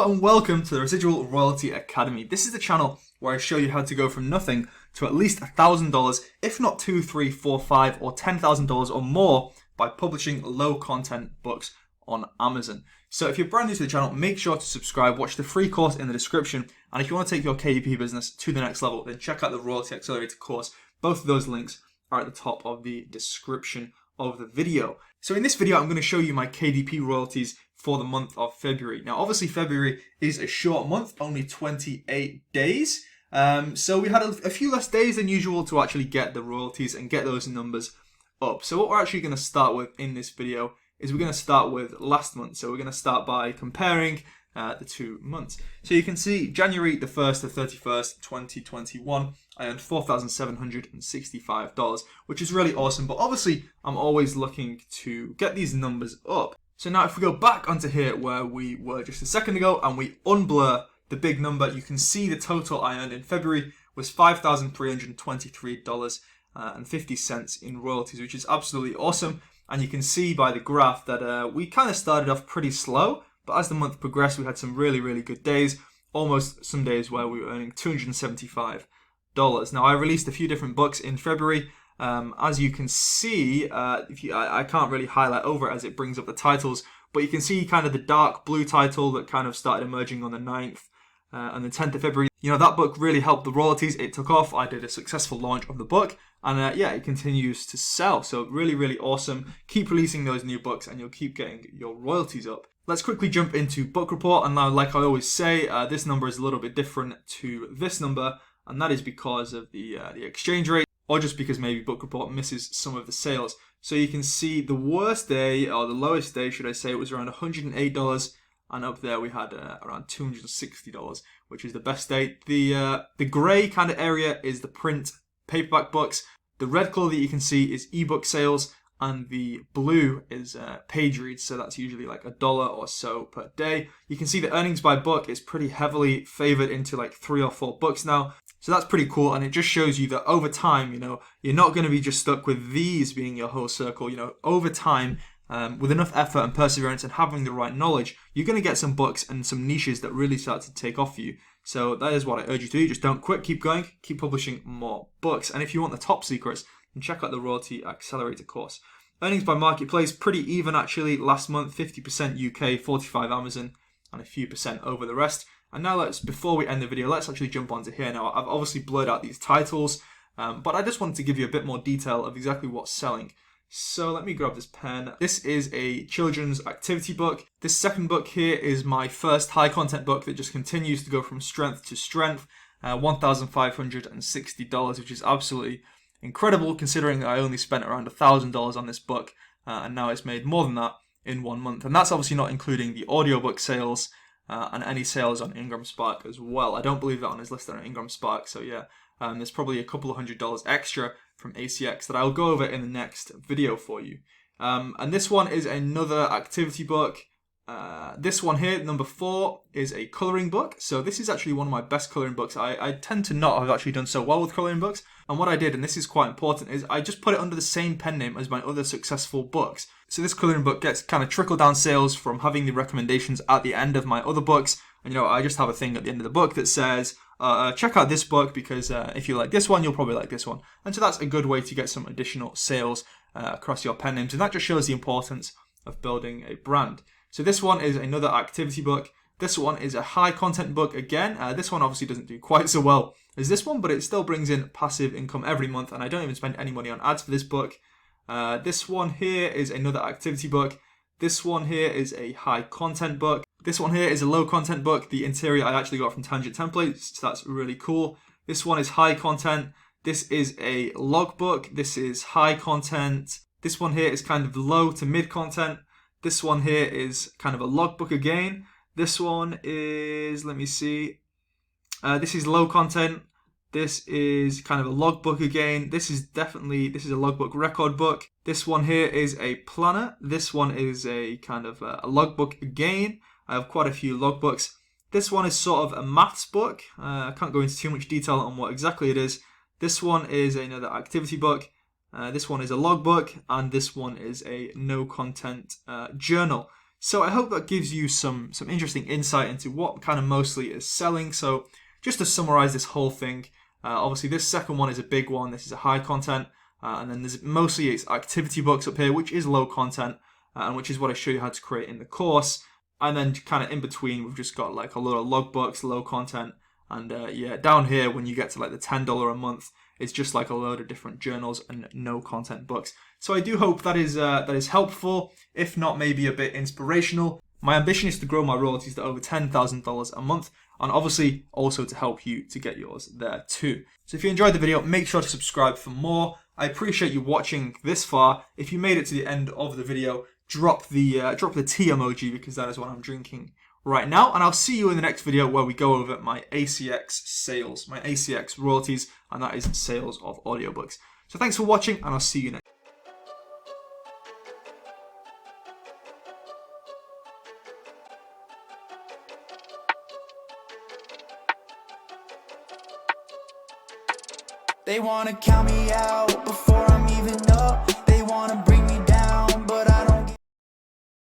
Hello and welcome to the Residual Royalty Academy. This is the channel where I show you how to go from nothing to at least $1,000, if not $2, $3, $4, $5, or $10,000 or more by publishing low content books on Amazon. So if you're brand new to the channel, make sure to subscribe, watch the free course in the description, and if you want to take your KDP business to the next level, then check out the Royalty Accelerator course. Both of those links are at the top of the description of the video. So in this video, I'm going to show you my KDP royalties for the month of February. Now, obviously, February is a short month, only 28 days. So we had a few less days than usual to actually get the royalties and get those numbers up. So what we're actually going to start with in this video is we're going to start with last month. So we're going to start by comparing the 2 months. So you can see January the 1st to 31st, 2021, I earned $4,765, which is really awesome. But obviously, I'm always looking to get these numbers up. So now if we go back onto here where we were just a second ago and we unblur the big number, you can see the total I earned in February was $5,323.50 in royalties, which is absolutely awesome. And you can see by the graph that we kind of started off pretty slow, but as the month progressed, we had some really, really good days, almost some days where we were earning $275. Now, I released a few different books in February. As you can see, I can't really highlight over it as it brings up the titles, but you can see kind of the dark blue title that kind of started emerging on the 9th and the 10th of February. You know, that book really helped the royalties. It took off. I did a successful launch of the book, and yeah, it continues to sell. So really, really awesome. Keep releasing those new books and you'll keep getting your royalties up. Let's quickly jump into book report. And now, like I always say, this number is a little bit different to this number, and that is because of the exchange rate, or just because maybe book report misses some of the sales. So you can see the worst day, or the lowest day, should I say, it was around $108, and up there we had around $260, which is the best day. The grey kind of area is the print paperback books. The red colour that you can see is ebook sales, and the blue is page reads, so that's usually like $1 or so per day. You can see the earnings by book is pretty heavily favoured into like 3 or 4 books now. So that's pretty cool, and it just shows you that over time, you know, you're not going to be just stuck with these being your whole circle. You know, over time, with enough effort and perseverance and having the right knowledge, you're going to get some books and some niches that really start to take off for you. So that is what I urge you to do. Just don't quit, keep going, keep publishing more books. And if you want the top secrets, then check out the Royalty Accelerator course. Earnings by marketplace, pretty even actually. Last month, 50% UK, 45 Amazon, and a few percent over the rest. And now before we end the video, let's actually jump onto here. Now, I've obviously blurred out these titles, but I just wanted to give you a bit more detail of exactly what's selling. So let me grab this pen. This is a children's activity book. This second book here is my first high content book that just continues to go from strength to strength. $1,560, which is absolutely incredible considering I only spent around $1,000 on this book, and now it's made more than that in 1 month. And that's obviously not including the audiobook sales and any sales on Ingram Spark as well. I don't believe that one is listed on Ingram Spark, so yeah, there's probably a couple of $100 extra from ACX that I'll go over in the next video for you. And this one is another activity book. This one here, number 4, is a colouring book. So this is actually one of my best colouring books. I tend to not have actually done so well with colouring books. And what I did, and this is quite important, is I just put it under the same pen name as my other successful books. So this colouring book gets kind of trickle down sales from having the recommendations at the end of my other books. And you know, I just have a thing at the end of the book that says, check out this book because if you like this one, you'll probably like this one. And so that's a good way to get some additional sales across your pen names. And that just shows the importance of building a brand. So this one is another activity book. This one is a high content book again. This one obviously doesn't do quite so well as this one, but it still brings in passive income every month, and I don't even spend any money on ads for this book. This one here is another activity book. This one here is a high content book. This one here is a low content book. The interior I actually got from Tangent Templates, so that's really cool. This one is high content. This is a logbook. This is high content. This one here is kind of low to mid content. This one here is kind of a logbook again. This one is, let me see. This is low content. This is kind of a logbook again. This is a logbook record book. This one here is a planner. This one is a kind of a logbook again. I have quite a few logbooks. This one is sort of a maths book. I can't go into too much detail on what exactly it is. This one is another activity book. This one is a logbook, and this one is a no content journal. So I hope that gives you some interesting insight into what kind of mostly is selling. So just to summarize this whole thing, obviously this second one is a big one. This is a high content. And then there's mostly it's activity books up here, which is low content, and which is what I show you how to create in the course. And then kind of in between, we've just got like a lot of logbooks, low content. And yeah, down here, when you get to like the $10 a month, it's just like a load of different journals and no content books. So I do hope that is helpful, if not maybe a bit inspirational. My ambition is to grow my royalties to over $10,000 a month, and obviously also to help you to get yours there too. So if you enjoyed the video, make sure to subscribe for more. I appreciate you watching this far. If you made it to the end of the video, drop the tea emoji, because that is what I'm drinking right now. And I'll see you in the next video where we go over my ACX sales, my ACX royalties, and that is sales of audiobooks. So thanks for watching, and I'll see you next. They wanna count me out before I'm even up. They wanna bring